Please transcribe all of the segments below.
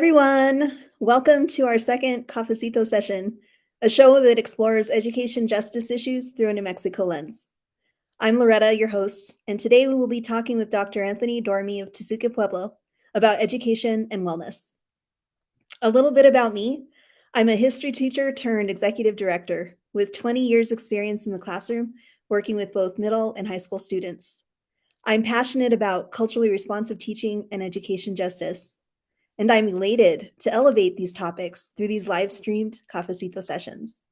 everyone. Welcome to our second Cafecito Session, a show that explores education justice issues through a New Mexico lens. I'm Loretta, your host, and today we will be talking with Dr. Anthony Dorame of Tesuque Pueblo about education and wellness. A little bit about me. I'm a history teacher turned executive director with 20 years experience in the classroom, working with both middle and high school students. I'm passionate about culturally responsive teaching and education justice, and I'm elated to elevate these topics through these live-streamed Cafecito sessions.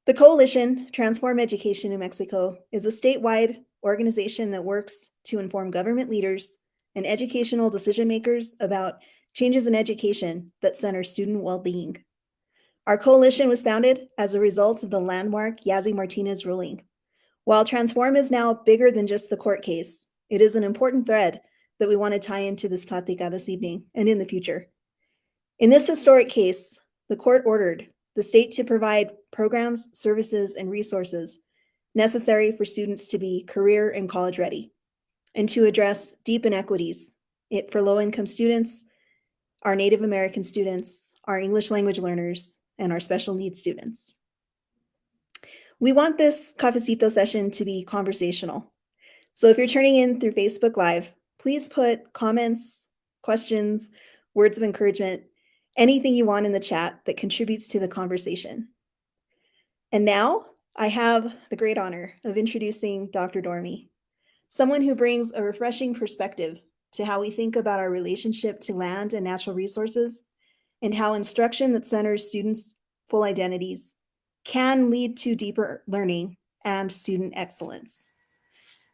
The coalition, Transform Education New Mexico, is a statewide organization that works to inform government leaders and educational decision makers about changes in education that center student well-being. Our coalition was founded as a result of the landmark Yazzie Martinez ruling. While Transform is now bigger than just the court case, it is an important thread that we want to tie into this plática this evening and in the future. In this historic case, the court ordered the state to provide programs, services, and resources necessary for students to be career and college ready, and to address deep inequities for low-income students, our Native American students, our English language learners, and our special needs students. We want this Cafecito session to be conversational. So if you're turning in through Facebook Live, please put comments, questions, words of encouragement, anything you want in the chat that contributes to the conversation. And now I have the great honor of introducing Dr. Dorame, someone who brings a refreshing perspective to how we think about our relationship to land and natural resources, and how instruction that centers students' full identities can lead to deeper learning and student excellence.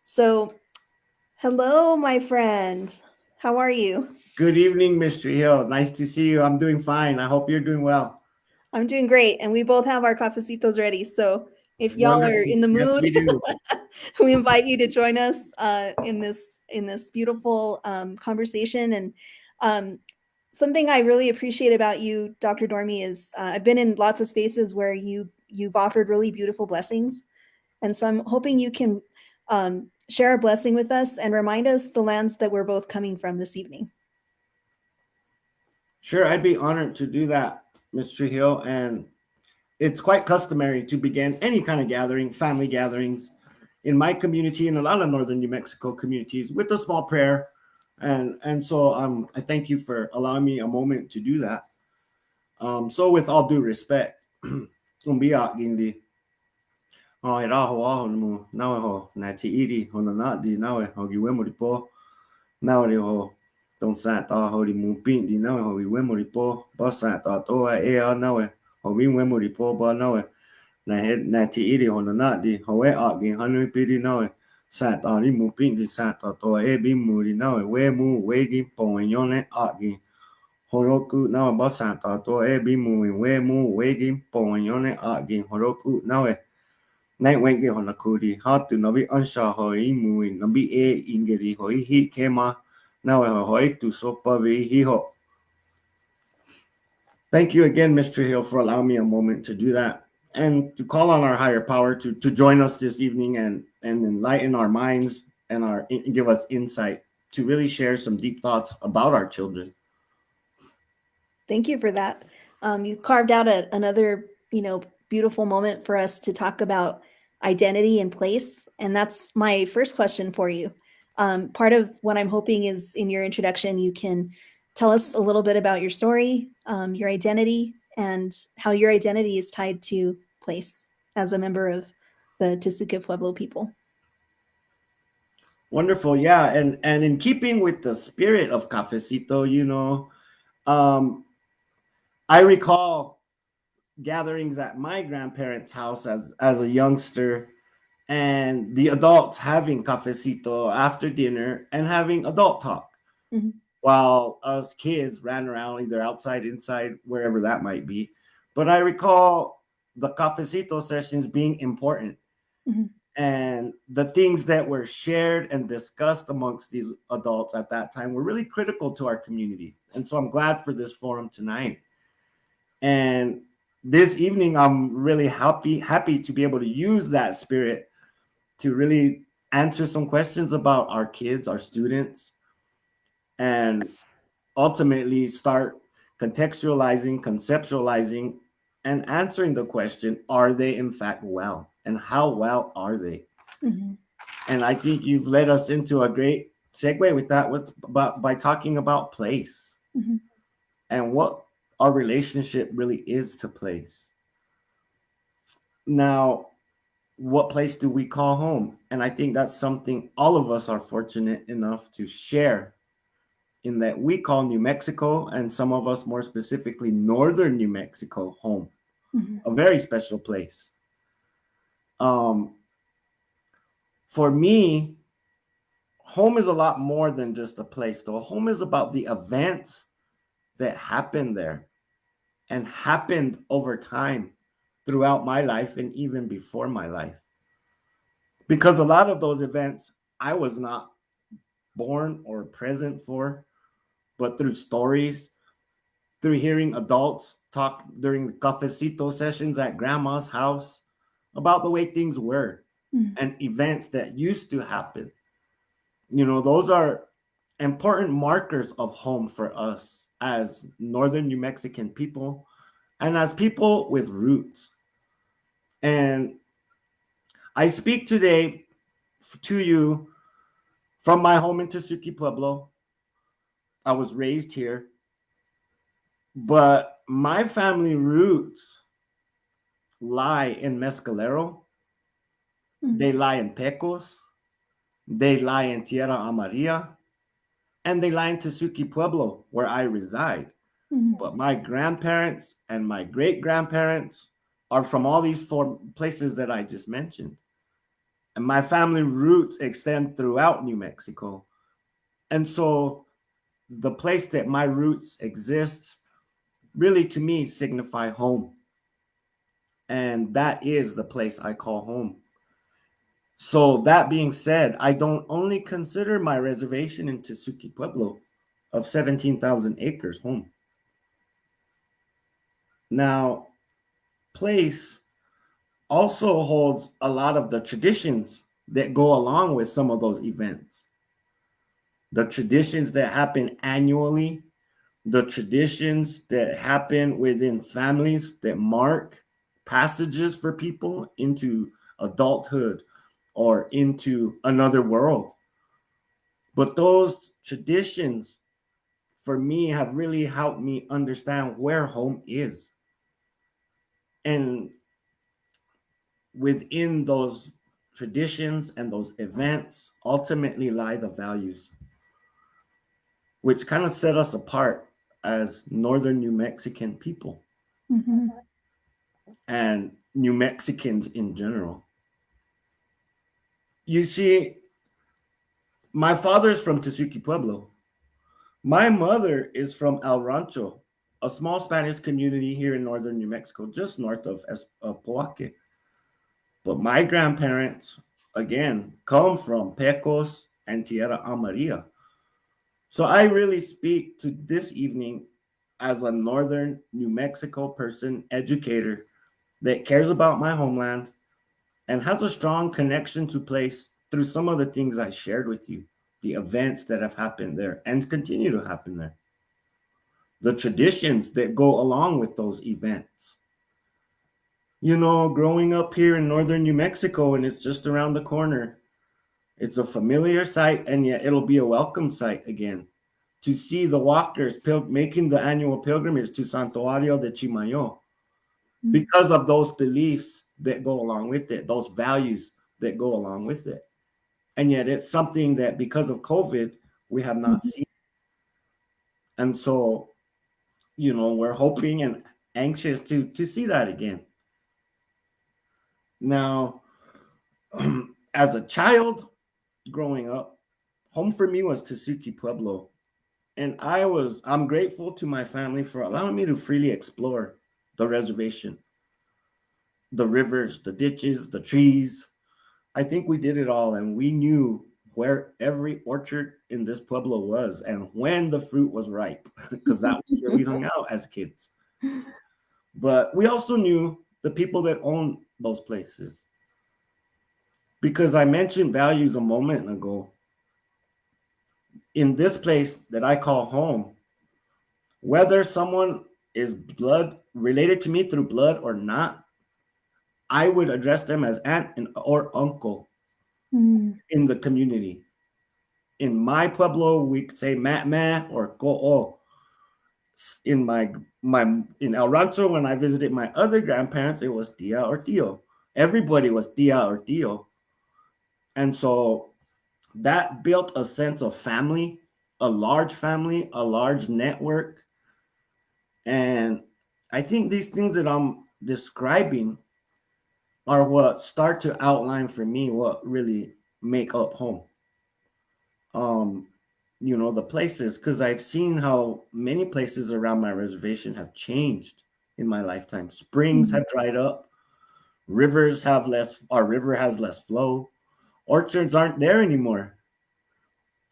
So, hello, my friend. How are you? Good evening, Mr. Hill. Nice to see you. I'm doing fine. I hope you're doing well. I'm doing great, and we both have our cafecitos ready. So if y'all are in the mood, yes, we do. we invite you to join us in this beautiful conversation. And something I really appreciate about you, Dr. Dorame, is I've been in lots of spaces where you've offered really beautiful blessings, and so I'm hoping you can share a blessing with us and remind us the lands that we're both coming from this evening. Sure, I'd be honored to do that, Mr. Hill. And it's quite customary to begin any kind of gathering, family gatherings, in my community and a lot of northern New Mexico communities with a small prayer. And so I thank you for allowing me a moment to do that. So with all due respect, ho e raho aho mu nawe ho na te iri ho na na di nawe ho gi wemori po nawe ho don sa ta ho ri mu pin di nawe ho gi wemori po ba sa ta to e a nawe ho gi wemori po ba nawe na te iri ho na na di ho e a gi hanu pi di nawe sa ta ri mu pin di sa ta to e bi mu ri nawe we gi po yone a gi horoku nawe ba sa ta to e bi mu we gi po yone a gi horoku nawe Nai wengi hona kuri hatu no vi ansha hoi mui no vi ingeri hoi hi kema nawe hoi tu sopa vi hi ho. Thank you again, Mr. Hill, for allowing me a moment to do that and to call on our higher power to join us this evening and enlighten our minds and give us insight to really share some deep thoughts about our children. Thank you for that. You carved out another, beautiful moment for us to talk about identity and place. And that's my first question for you. Part of what I'm hoping is in your introduction, you can tell us a little bit about your story, your identity, and how your identity is tied to place as a member of the Tesuque Pueblo people. Wonderful. Yeah. And in keeping with the spirit of Cafecito, I recall gatherings at my grandparents' house as a youngster, and the adults having cafecito after dinner and having adult talk, while us kids ran around either outside, inside, wherever that might be. But I recall the cafecito sessions being important, and the things that were shared and discussed amongst these adults at that time were really critical to our communities. And so I'm glad for this forum tonight. And this evening, I'm really happy to be able to use that spirit to really answer some questions about our kids, our students, and ultimately start contextualizing, conceptualizing, and answering the question, are they in fact well? And how well are they? Mm-hmm. And I think you've led us into a great segue with that by talking about place Mm-hmm. and what our relationship really is to place. Now, what place do we call home? And I think that's something all of us are fortunate enough to share, in that we call New Mexico, and some of us more specifically northern New Mexico, home. Mm-hmm. A very special place. For me, home is a lot more than just a place, though. Home is about the events that happened there and happened over time throughout my life and even before my life. Because a lot of those events I was not born or present for, but through stories, through hearing adults talk during the cafecito sessions at grandma's house about the way things were Mm-hmm. and events that used to happen. Those are important markers of home for us as Northern New Mexican people and as people with roots. And I speak today to you from my home in Tesuque Pueblo. I was raised here, but my family roots lie in Mescalero. Mm-hmm. They lie in Pecos. They lie in Tierra Amarilla. And they lie in Tesuque Pueblo, where I reside. Mm-hmm. But my grandparents and my great grandparents are from all these four places that I just mentioned. And my family roots extend throughout New Mexico. And so the place that my roots exist really to me signify home. And that is the place I call home. So that being said, I don't only consider my reservation in Tesuque Pueblo of 17,000 acres home. Now, place also holds a lot of the traditions that go along with some of those events. The traditions that happen annually, the traditions that happen within families that mark passages for people into adulthood or into another world. But those traditions, for me, have really helped me understand where home is. And within those traditions and those events ultimately lie the values, which kind of set us apart as Northern New Mexican people Mm-hmm. and New Mexicans in general. You see, my father's from Tesuque Pueblo. My mother is from El Rancho, a small Spanish community here in northern New Mexico, just north of Poake. But my grandparents, again, come from Pecos and Tierra Amarilla. So I really speak to this evening as a northern New Mexico person, educator that cares about my homeland and has a strong connection to place through some of the things I shared with you, the events that have happened there and continue to happen there, the traditions that go along with those events. Growing up here in northern New Mexico, and it's just around the corner, it's a familiar sight, and yet it'll be a welcome sight again to see the walkers making the annual pilgrimage to Santuario de Chimayo because of those beliefs that go along with it, those values that go along with it. And yet it's something that because of COVID, we have not Mm-hmm. seen. And so, we're hoping and anxious to see that again. Now, as a child growing up, home for me was Tesuque Pueblo. And I'm grateful to my family for allowing me to freely explore the reservation, the rivers, the ditches, the trees. I think we did it all, and we knew where every orchard in this pueblo was and when the fruit was ripe, because that was where we hung out as kids. But we also knew the people that owned those places. Because I mentioned values a moment ago. In this place that I call home, Whether someone is blood related to me through blood or not, I would address them as aunt or uncle Mm. in the community. In my pueblo, we could say ma or ko'o. In my in El Rancho, when I visited my other grandparents, it was tia or tio. Everybody was tia or tio. And so that built a sense of family, a large network. And I think these things that I'm describing are what start to outline for me what really make up home. Um, the places, because I've seen how many places around my reservation have changed in my lifetime. Springs Mm. have dried up, rivers have less, our river has less flow, orchards aren't there anymore.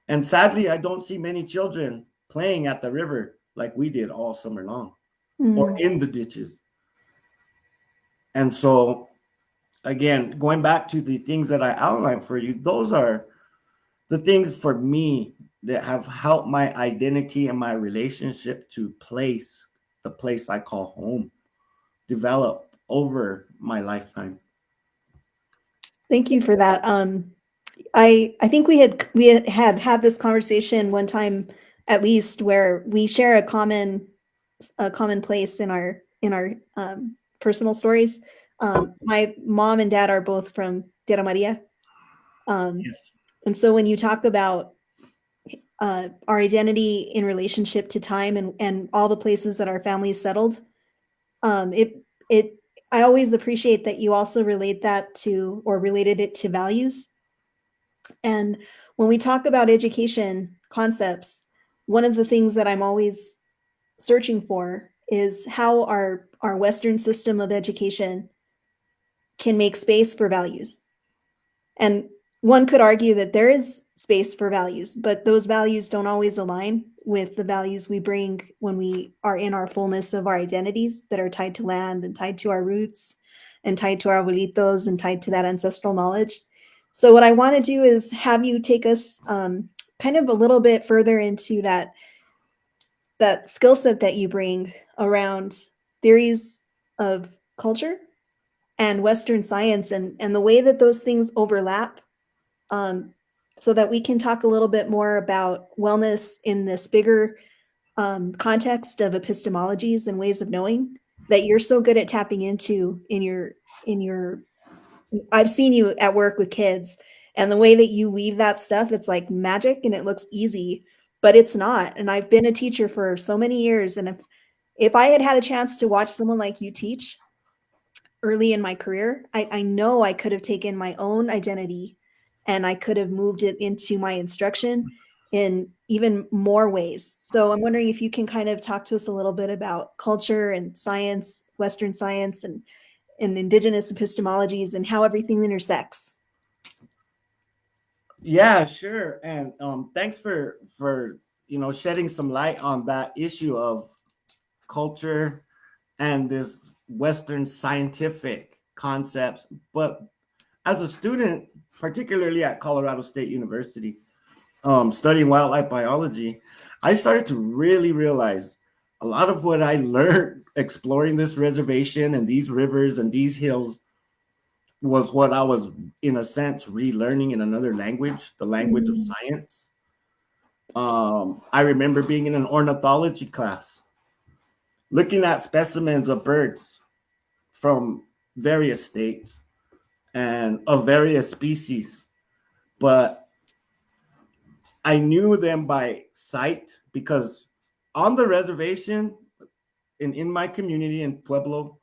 And sadly, I don't see many children playing at the river like we did all summer long or Mm. in the ditches. And so, again, going back to the things that I outlined for you, those are the things for me that have helped my identity and my relationship to the place I call home, develop over my lifetime. Thank you for that. I think we had this conversation one time at least where we share a common place in our personal stories. My mom and dad are both from Tierra Maria, um, Yes. and so when you talk about our identity in relationship to time and all the places that our families settled, it I always appreciate that you also relate that to or related it to values. And when we talk about education concepts, one of the things that I'm always searching for is how our Western system of education can make space for values. And one could argue that there is space for values, but those values don't always align with the values we bring when we are in our fullness of our identities that are tied to land and tied to our roots and tied to our abuelitos and tied to that ancestral knowledge. So, what I want to do is have you take us kind of a little bit further into that skill set that you bring around theories of culture and Western science and the way that those things overlap, um, so that we can talk a little bit more about wellness in this bigger context of epistemologies and ways of knowing that you're so good at tapping into in your I've seen you at work with kids, and the way that you weave that stuff, it's like magic and it looks easy, but it's not. And I've been a teacher for so many years, and if I had had a chance to watch someone like you teach early in my career, I know I could have taken my own identity and I could have moved it into my instruction in even more ways. So I'm wondering if you can kind of talk to us a little bit about culture and science, Western science and indigenous epistemologies and how everything intersects. Yeah, sure. And thanks for shedding some light on that issue of culture and this Western scientific concepts. But as a student, particularly at Colorado State University, studying wildlife biology, I started to really realize a lot of what I learned exploring this reservation and these rivers and these hills was what I was, in a sense, relearning in another language, the language of Mm. science. I remember being in an ornithology class, looking at specimens of birds from various states and of various species, but I knew them by sight because on the reservation and in my community in Pueblo,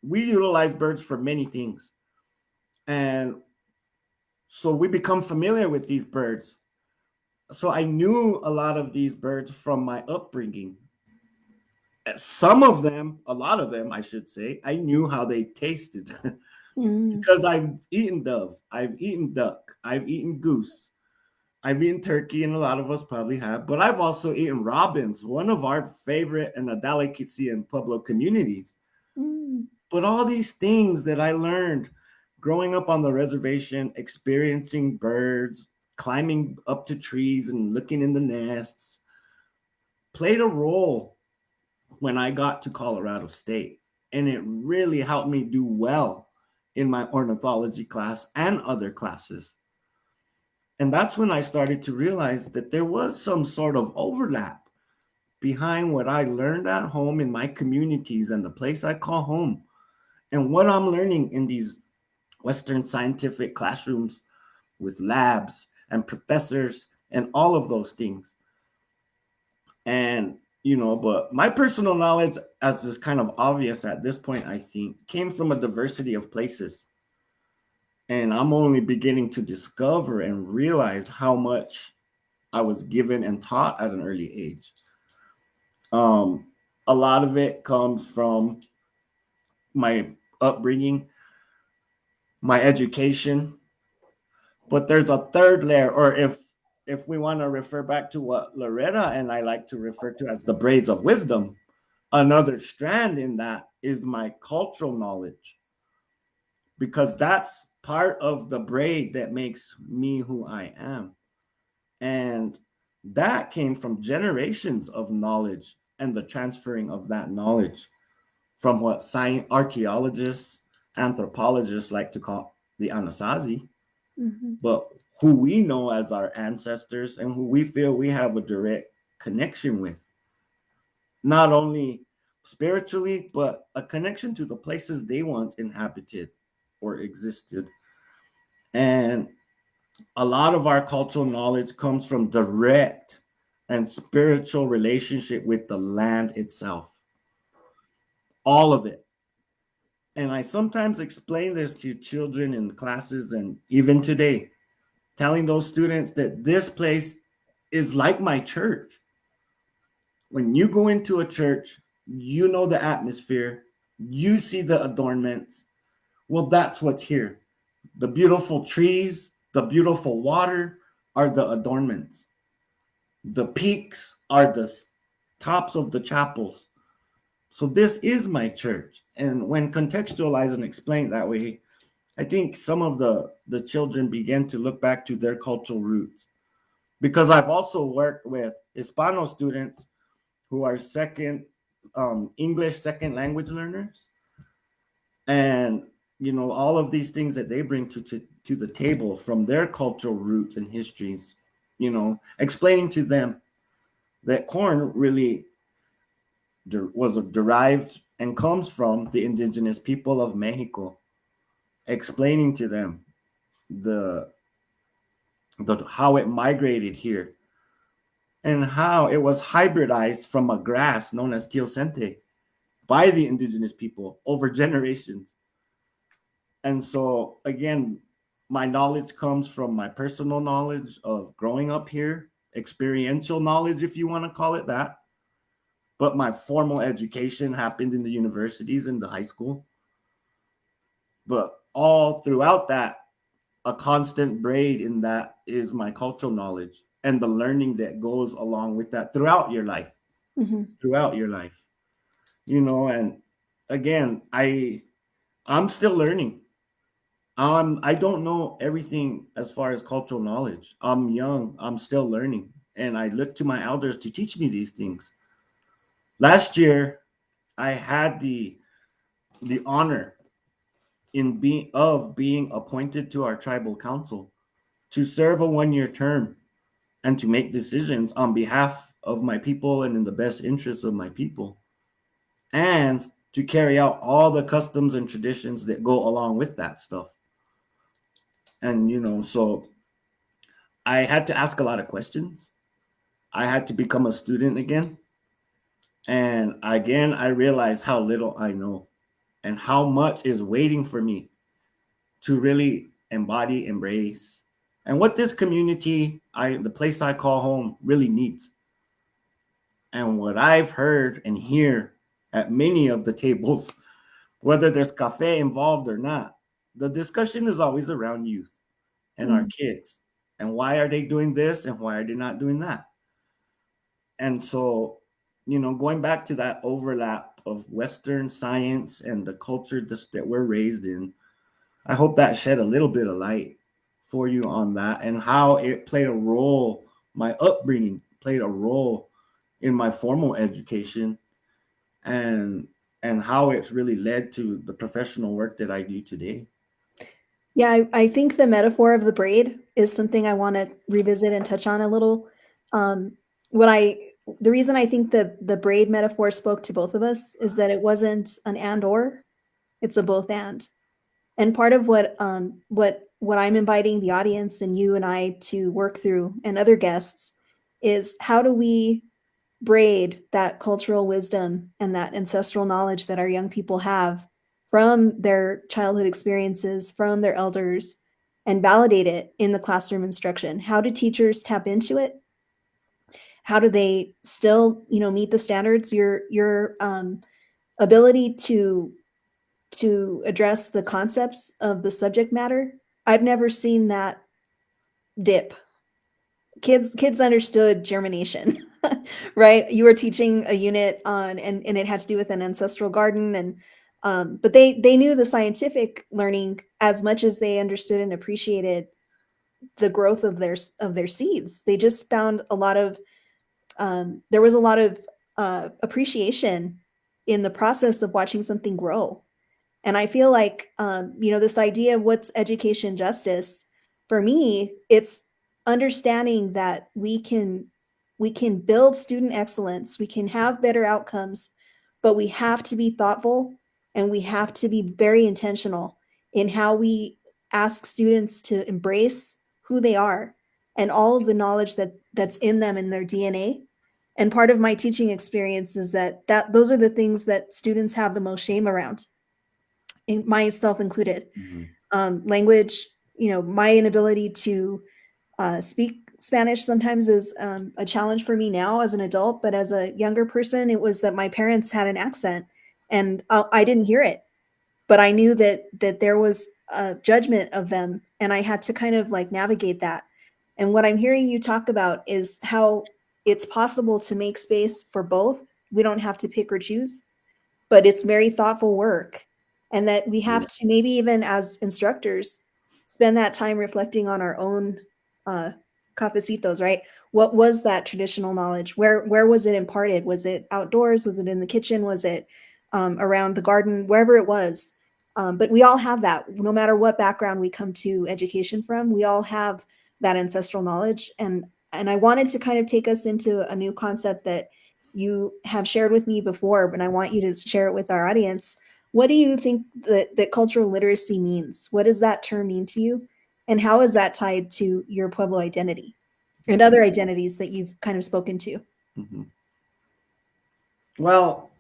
we utilize birds for many things. And so we become familiar with these birds. So I knew a lot of these birds from my upbringing. Some of them, a lot of them, I should say, I knew how they tasted Mm. because I've eaten dove, I've eaten duck, I've eaten goose, I've eaten turkey, and a lot of us probably have, but I've also eaten robins, one of our favorite and a delicacy in Pueblo communities. Mm. But all these things that I learned growing up on the reservation, experiencing birds, climbing up to trees and looking in the nests, played a role when I got to Colorado State. And it really helped me do well in my ornithology class and other classes. And that's when I started to realize that there was some sort of overlap behind what I learned at home in my communities and the place I call home and what I'm learning in these Western scientific classrooms with labs and professors and all of those things. And, but my personal knowledge, as is kind of obvious at this point, I think, came from a diversity of places. And I'm only beginning to discover and realize how much I was given and taught at an early age. A lot of it comes from my upbringing, my education, but there's a third layer, or if we want to refer back to what Loretta and I like to refer to as the braids of wisdom, another strand in that is my cultural knowledge, because that's part of the braid that makes me who I am. And that came from generations of knowledge and the transferring of that knowledge from what science archaeologists, anthropologists like to call the Anasazi, but who we know as our ancestors and who we feel we have a direct connection with, not only spiritually, but a connection to the places they once inhabited or existed. And a lot of our cultural knowledge comes from direct and spiritual relationship with the land itself. All of it. And I sometimes explain this to children in classes and even today, telling those students that this place is like my church. When you go into a church, you know the atmosphere, you see the adornments. Well, that's what's here. The beautiful trees, the beautiful water are the adornments. The peaks are the tops of the chapels. So this is my church. And when contextualized and explained that way, I think some of the children began to look back to their cultural roots. Because I've also worked with Hispano students who are English second language learners. And, all of these things that they bring to the table from their cultural roots and histories, explaining to them that corn really was derived and comes from the indigenous people of Mexico, explaining to them the how it migrated here and how it was hybridized from a grass known as teosinte by the indigenous people over generations. And so, again, my knowledge comes from my personal knowledge of growing up here, experiential knowledge, if you want to call it that. But my formal education happened in the universities and the high school. But all throughout that, a constant braid in that is my cultural knowledge and the learning that goes along with that throughout your life. Throughout your life. And again, I'm still learning. I don't know everything as far as cultural knowledge. I'm young. I'm still learning. And I look to my elders to teach me these things. Last year, I had the honor of being appointed to our tribal council to serve a 1-year term and to make decisions on behalf of my people and in the best interests of my people, and to carry out all the customs and traditions that go along with that stuff. And so I had to ask a lot of questions. I had to become a student again. And again, I realized how little I know and how much is waiting for me to really embody, embrace, and what this community, the place I call home, really needs. And what I've heard and hear at many of the tables, whether there's cafe involved or not, the discussion is always around youth and our kids. And why are they doing this and why are they not doing that? And so, going back to that overlap of Western science and the culture that we're raised in, I hope that shed a little bit of light for you on that and how it played a role, my upbringing played a role in my formal education and how it's really led to the professional work that I do today. Yeah, I think the metaphor of the braid is something I want to revisit and touch on a little. Um, what I the reason I think the braid metaphor spoke to both of us is that it wasn't an and or, it's a both and. And part of what I'm inviting the audience and you and I to work through and other guests is how do we braid that cultural wisdom and that ancestral knowledge that our young people have from their childhood experiences, from their elders, and validate it in the classroom instruction. How do teachers tap into it? How do they still, meet the standards? Your ability to address the concepts of the subject matter. I've never seen that dip. Kids understood germination. Right? You were teaching a unit on, and it had to do with an ancestral garden, and but they knew the scientific learning as much as they understood and appreciated the growth of their seeds. They just found a lot of there was a lot of appreciation in the process of watching something grow. And I feel like, this idea of what's education justice, for me, it's understanding that we can build student excellence, we can have better outcomes, but we have to be thoughtful and we have to be very intentional in how we ask students to embrace who they are and all of the knowledge that's in them in their DNA. And part of my teaching experience is that those are the things that students have the most shame around, myself included. Language, my inability to speak Spanish sometimes is a challenge for me now as an adult, but as a younger person, it was that my parents had an accent and I didn't hear it, but I knew that there was a judgment of them and I had to kind of like navigate that. And what I'm hearing you talk about is how it's possible to make space for both. We don't have to pick or choose, but it's very thoughtful work. And that we have to, maybe even as instructors, spend that time reflecting on our own uh, cafecitos, right? What was that traditional knowledge? Where was it imparted? Was it outdoors? Was it in the kitchen? Was it around the garden? Wherever it was. But we all have that, no matter what background we come to education from. We all have that ancestral knowledge, and I wanted to kind of take us into a new concept that you have shared with me before, but I want you to share it with our audience. What do you think that cultural literacy means? What does that term mean to you? And how is that tied to your Pueblo identity and other identities that you've kind of spoken to? Mm-hmm. Well,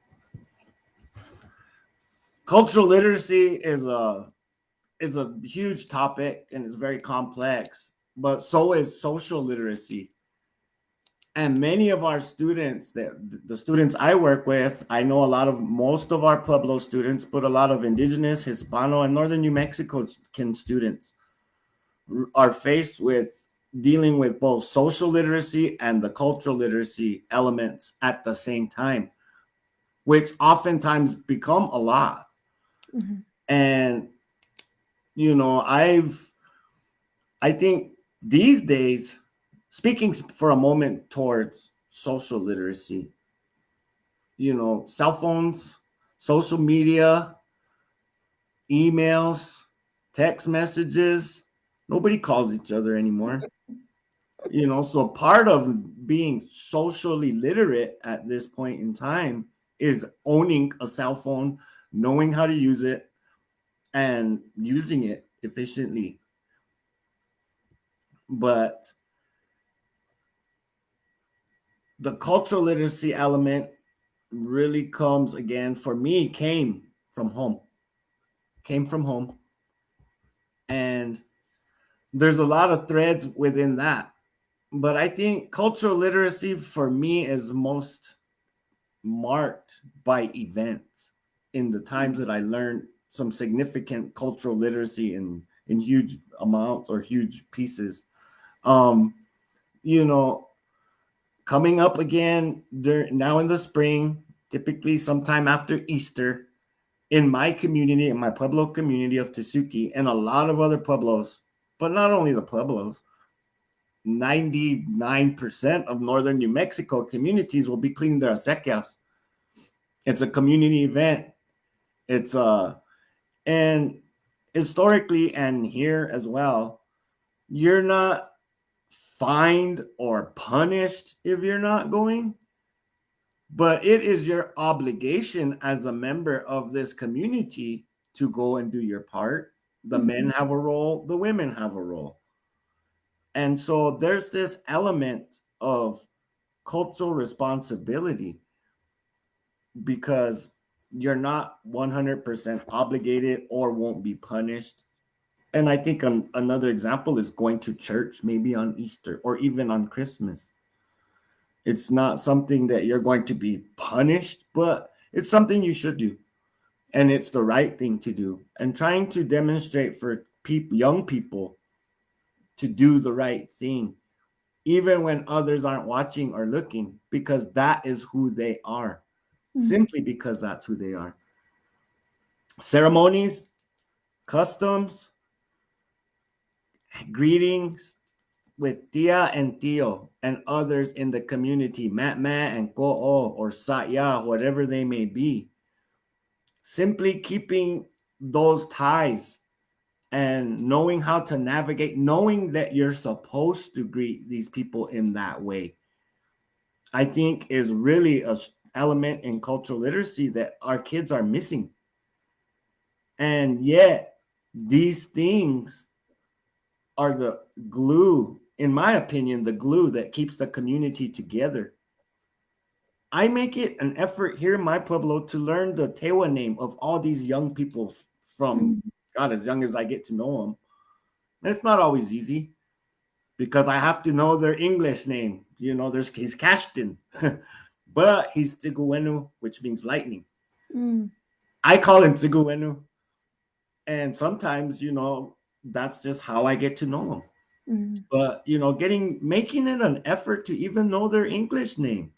cultural literacy is a huge topic and it's very complex, but so is social literacy. And many of our students, the students I work with, I know most of our Pueblo students, but a lot of indigenous, Hispano, and Northern New Mexican students are faced with dealing with both social literacy and the cultural literacy elements at the same time, which oftentimes become a lot. Mm-hmm. And, I think these days, speaking for a moment towards social literacy, cell phones, social media, emails, text messages, nobody calls each other anymore. So part of being socially literate at this point in time is owning a cell phone, knowing how to use it, and using it efficiently. But the cultural literacy element really comes again, for me, came from home. And there's a lot of threads within that. But I think cultural literacy for me is most marked by events in the times that I learned some significant cultural literacy in huge amounts or huge pieces. Coming up again now in the spring, typically sometime after Easter, in my community, in my Pueblo community of Tesuque, and a lot of other Pueblos, but not only the Pueblos, 99% of northern New Mexico communities will be cleaning their acequias. It's a community event. It's and historically and here as well, you're not fined or punished if you're not going, but it is your obligation as a member of this community to go and do your part. The men have a role, the women have a role. And so there's this element of cultural responsibility because you're not 100% obligated or won't be punished. And I think another example is going to church, maybe on Easter or even on Christmas. It's not something that you're going to be punished, but it's something you should do. And it's the right thing to do. And trying to demonstrate for young people to do the right thing, even when others aren't watching or looking, because that is who they are, simply because that's who they are. Ceremonies, customs, greetings with tia and tio and others in the community, mat and ko'o or satya, whatever they may be. Simply keeping those ties and knowing how to navigate, knowing that you're supposed to greet these people in that way, I think is really an element in cultural literacy that our kids are missing. And yet, these things are the glue, in my opinion, the glue that keeps the community together. I make it an effort here in my pueblo to learn the Tewa name of all these young people from, God, as young as I get to know them. And it's not always easy because I have to know their English name. You know, he's Kashtin, but he's Tiguenu, which means lightning. I call him Tiguenu. And sometimes, you know, that's just how I get to know them. But, you know, making it an effort to even know their English name,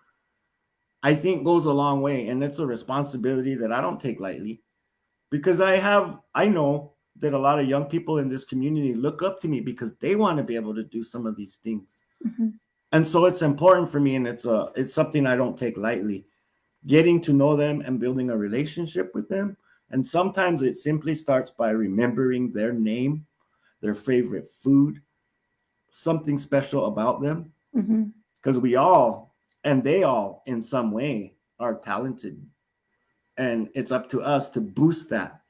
I think goes a long way. And it's a responsibility that I don't take lightly because I know that a lot of young people in this community look up to me because they want to be able to do some of these things. And so it's important for me, and it's something I don't take lightly, getting to know them and building a relationship with them. And sometimes it simply starts by remembering their name, their favorite food, something special about them. Because we all, and they all in some way, are talented. And it's up to us to boost that.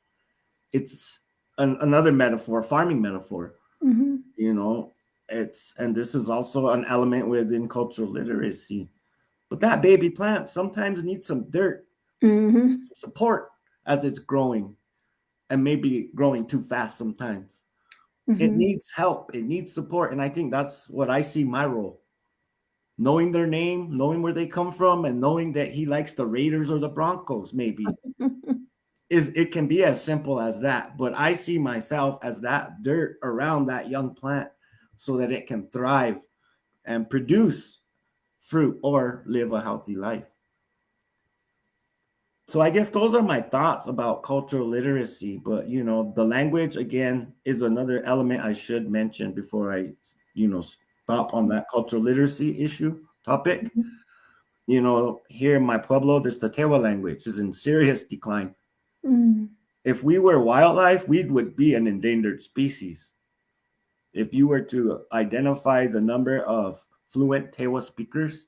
It's another metaphor, farming metaphor. You know, and this is also an element within cultural literacy. But that baby plant sometimes needs some dirt, some support as it's growing, and maybe growing too fast sometimes. It needs help. It needs support. And I think that's what I see my role. Knowing their name, knowing where they come from, and knowing that he likes the Raiders or the Broncos, maybe. It can be as simple as that. But I see myself as that dirt around that young plant so that it can thrive and produce fruit or live a healthy life. So I guess those are my thoughts about cultural literacy. But, you know, the language, again, is another element I should mention before I, you know, stop on that cultural literacy topic. You know, here in my pueblo, there's the Tewa language is in serious decline. If we were wildlife, we would be an endangered species. If you were to identify the number of fluent Tewa speakers,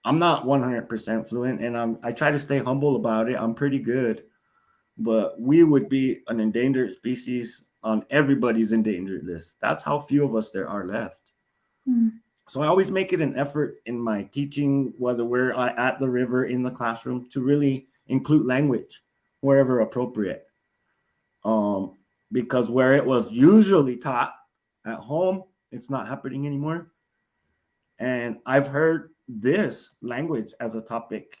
I'm not 100% fluent, and I try to stay humble about it. I'm pretty good, but we would be an endangered species on everybody's endangered list. That's how few of us there are left. So I always make it an effort in my teaching, whether we're at the river, in the classroom, to really include language wherever appropriate. Because where it was usually taught at home, it's not happening anymore. And I've heard this language as a topic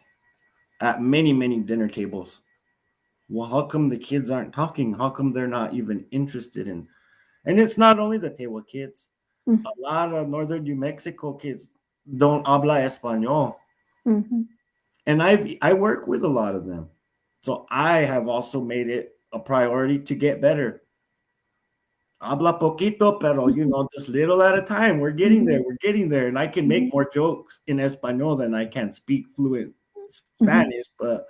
at many, many dinner tables. Well, how come the kids aren't talking? How come they're not even interested in? And it's not only the Tewa kids. A lot of northern New Mexico kids don't habla español. And I work with a lot of them. So I have also made it a priority to get better. Habla poquito, pero, you know, just little at a time. We're getting there. And I can make more jokes in español than I can speak fluent Spanish, but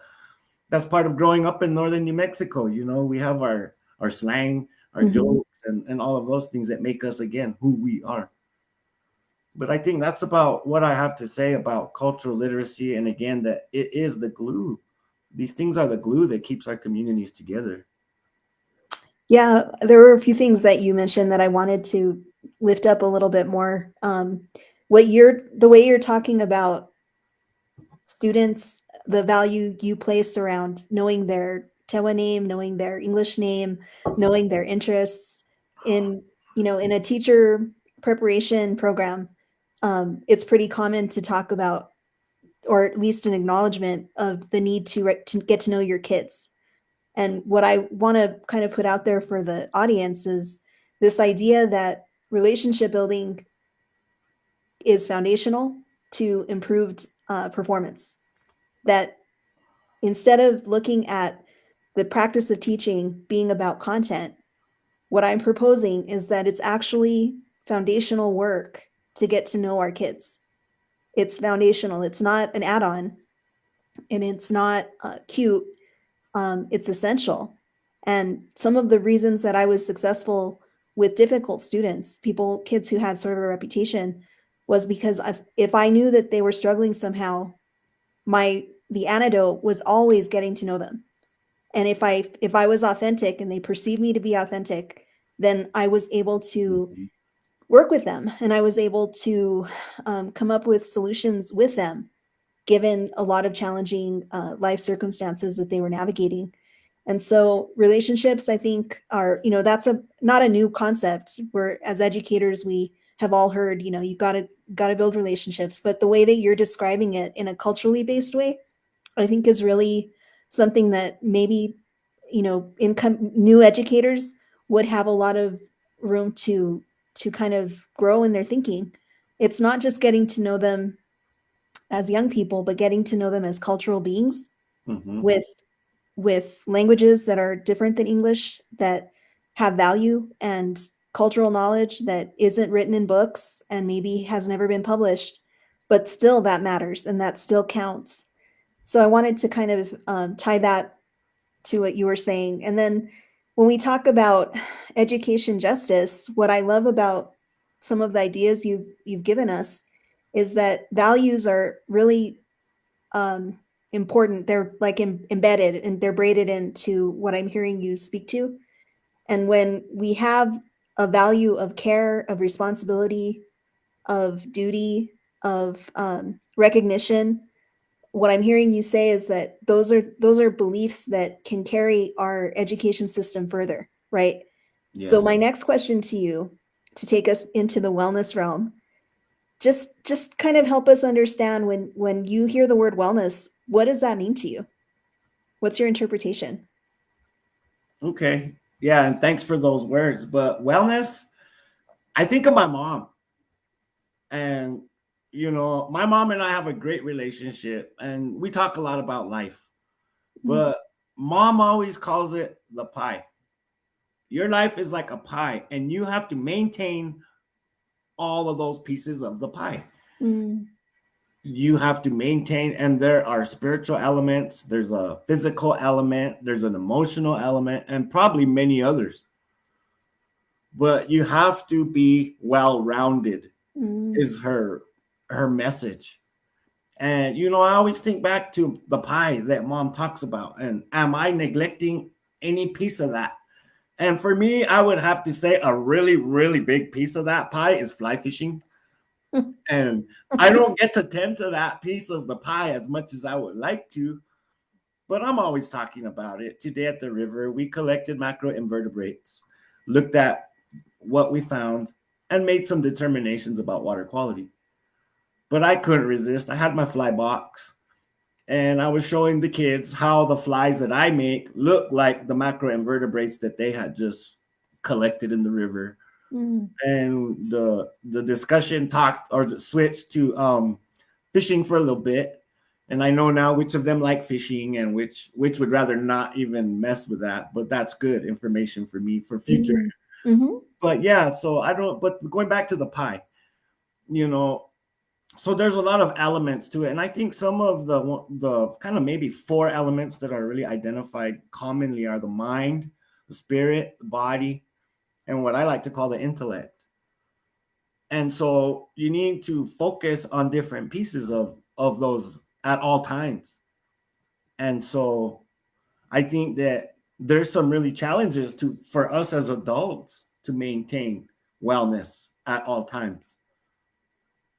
that's part of growing up in northern New Mexico. We have our slang, our jokes, and all of those things that make us, again, who we are. But I think that's about what I have to say about cultural literacy. And again, that it is the glue. These things are the glue that keeps our communities together. Yeah, there were a few things that you mentioned that I wanted to lift up a little bit more. The way you're talking about students, the value you place around knowing their Tewa name, knowing their English name, knowing their interests in a teacher preparation program. It's pretty common to talk about, or at least an acknowledgement of the need to get to know your kids. And what I want to kind of put out there for the audience is this idea that relationship building is foundational to improved performance. That instead of looking at the practice of teaching being about content, what I'm proposing is that it's actually foundational work to get to know our kids. It's foundational. It's not an add-on, and it's not cute. It's essential. And some of the reasons that I was successful with difficult students, kids who had sort of a reputation, was because if I knew that they were struggling somehow, the antidote was always getting to know them. And if I was authentic and they perceived me to be authentic, then I was able to work with them, and I was able to come up with solutions with them, given a lot of challenging life circumstances that they were navigating. And so relationships, I think, are, that's not a new concept. Where as educators, we have all heard, you gotta build relationships. But the way that you're describing it in a culturally based way, I think is really something that maybe, new educators would have a lot of room to kind of grow in their thinking. It's not just getting to know them as young people, but getting to know them as cultural beings with languages that are different than English, that have value and cultural knowledge that isn't written in books and maybe has never been published, but still that matters and that still counts. So I wanted to kind of tie that to what you were saying. And then when we talk about education justice, what I love about some of the ideas you've given us is that values are really important. They're like embedded, and they're braided into what I'm hearing you speak to. And when we have a value of care, of responsibility, of duty, of recognition, what I'm hearing you say is that those are beliefs that can carry our education system further, right? Yes. So my next question to you, to take us into the wellness realm, just kind of help us understand, when you hear the word wellness, what does that mean to you? What's your interpretation? Okay. Yeah, and thanks for those words. But wellness, I think of my mom. And, my mom and I have a great relationship, and we talk a lot about life. But mom always calls it the pie. Your life is like a pie, and you have to maintain all of those pieces of the pie. You have to maintain, and there are spiritual elements, there's a physical element, there's an emotional element, and probably many others. But you have to be well-rounded, is her message. And I always think back to the pie that mom talks about, and am I neglecting any piece of that? And for me, I would have to say a really, really big piece of that pie is fly fishing. And I don't get to tend to that piece of the pie as much as I would like to, but I'm always talking about it. Today at the river, we collected macroinvertebrates, looked at what we found, and made some determinations about water quality. But I couldn't resist. I had my fly box, and I was showing the kids how the flies that I make look like the macroinvertebrates that they had just collected in the river. And the discussion switched to fishing for a little bit. And I know now which of them like fishing and which would rather not even mess with that. But that's good information for me for future. But yeah, so but going back to the pie, So there's a lot of elements to it, and I think some of the kind of maybe 4 elements that are really identified commonly are the mind, the spirit, the body, and what I like to call the intellect. And so you need to focus on different pieces of those at all times. And so I think that there's some really challenges to for us as adults to maintain wellness at all times.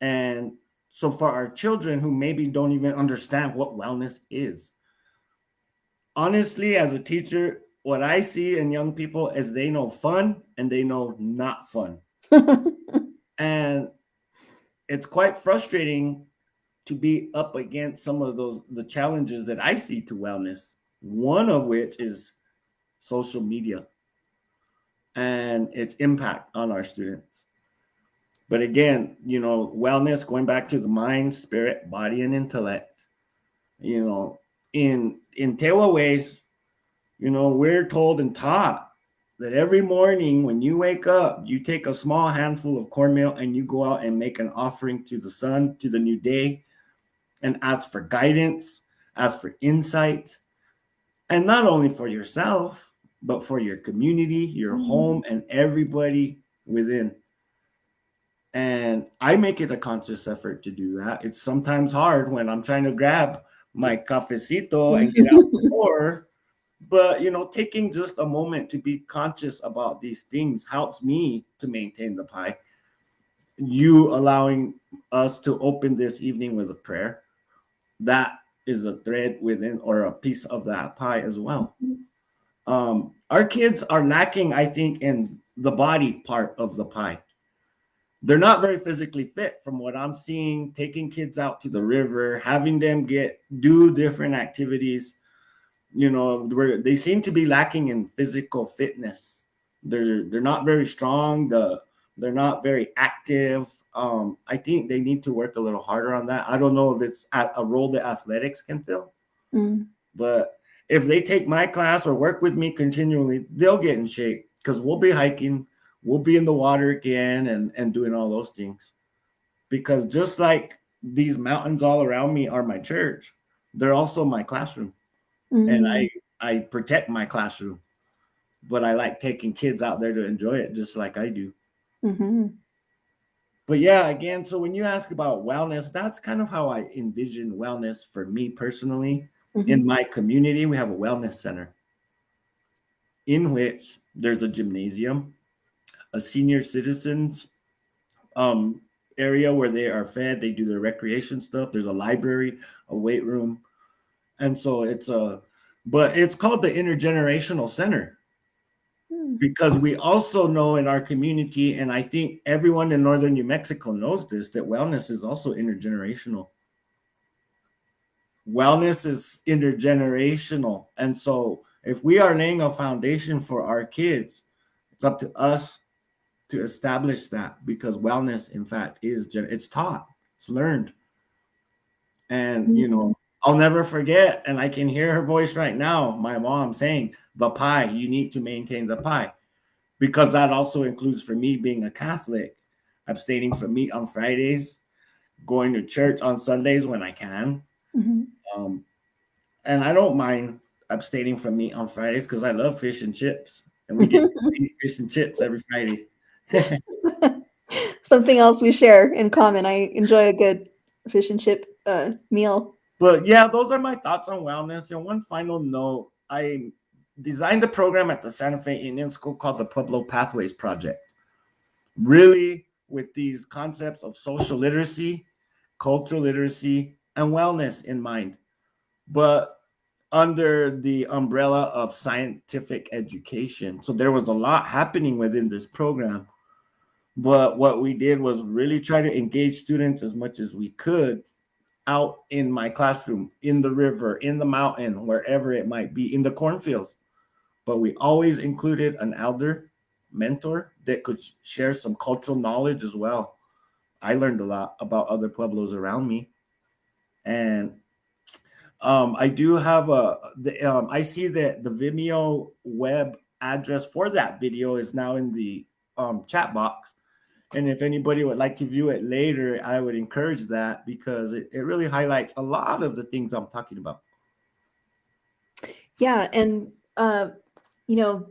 And so for our children who maybe don't even understand what wellness is, honestly, as a teacher, what I see in young people is they know fun and they know not fun. And it's quite frustrating to be up against some of the challenges that I see to wellness. One of which is social media and its impact on our students. But again, wellness, going back to the mind, spirit, body, and intellect, in Tewa ways, we're told and taught that every morning when you wake up, you take a small handful of cornmeal and you go out and make an offering to the sun, to the new day, and ask for guidance, ask for insight, and not only for yourself, but for your community, your home, and everybody within. And I make it a conscious effort to do that. It's sometimes hard when I'm trying to grab my cafecito and get out the door. But, taking just a moment to be conscious about these things helps me to maintain the pie. You allowing us to open this evening with a prayer, that is a thread within or a piece of that pie as well. Our kids are lacking, I think, in the body part of the pie. They're not very physically fit from what I'm seeing, taking kids out to the river, having them do different activities, where they seem to be lacking in physical fitness. They're not very strong. They're not very active. I think they need to work a little harder on that. I don't know if it's a role that athletics can fill, but if they take my class or work with me continually, they'll get in shape because we'll be hiking, we'll be in the water again and doing all those things. Because just like these mountains all around me are my church, they're also my classroom. And I protect my classroom, but I like taking kids out there to enjoy it just like I do. But yeah, again, so when you ask about wellness, that's kind of how I envision wellness for me personally. In my community, we have a wellness center in which there's a gymnasium, a senior citizens area where they are fed, they do their recreation stuff. There's a library, a weight room. And so but it's called the Intergenerational Center because we also know in our community, and I think everyone in northern New Mexico knows this, that wellness is also intergenerational. Wellness is intergenerational. And so if we are laying a foundation for our kids, it's up to us to establish that, because wellness, in fact, it's taught, it's learned. And, I'll never forget, and I can hear her voice right now, my mom saying, the pie, you need to maintain the pie. Because that also includes for me being a Catholic, abstaining from meat on Fridays, going to church on Sundays when I can. And I don't mind abstaining from meat on Fridays because I love fish and chips. And we get fish and chips every Friday. Something else we share in common. I enjoy a good fish and chip meal. But yeah, those are my thoughts on wellness. And one final note, I designed a program at the Santa Fe Indian School called the Pueblo Pathways Project. Really with these concepts of social literacy, cultural literacy, and wellness in mind. But under the umbrella of scientific education. So there was a lot happening within this program. But what we did was really try to engage students as much as we could out in my classroom, in the river, in the mountain, wherever it might be, in the cornfields. But we always included an elder mentor that could share some cultural knowledge as well. I learned a lot about other pueblos around me. And I do have I see that the Vimeo web address for that video is now in the chat box. And if anybody would like to view it later, I would encourage that because it really highlights a lot of the things I'm talking about. Yeah, and you know,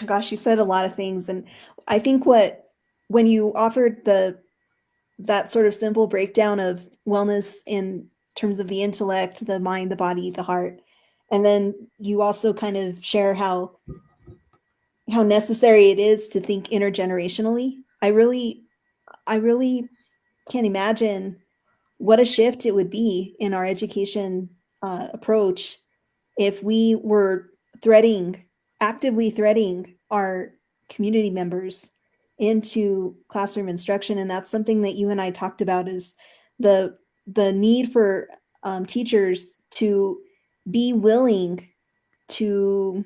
gosh, you said a lot of things, and I think when you offered that sort of simple breakdown of wellness in terms of the intellect, the mind, the body, the heart, and then you also kind of share how necessary it is to think intergenerationally. I really can't imagine what a shift it would be in our education approach if we were actively threading our community members into classroom instruction. And that's something that you and I talked about is the need for teachers to be willing to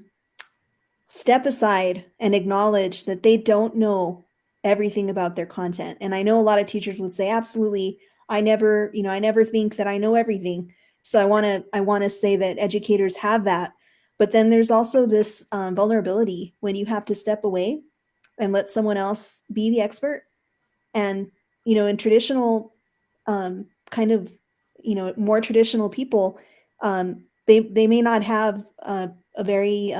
step aside and acknowledge that they don't know everything about their content. And I know a lot of teachers would say, absolutely, I never think that I know everything. So I want to say that educators have that. But then there's also this vulnerability when you have to step away and let someone else be the expert. And, in traditional kind of, more traditional people, they may not have a very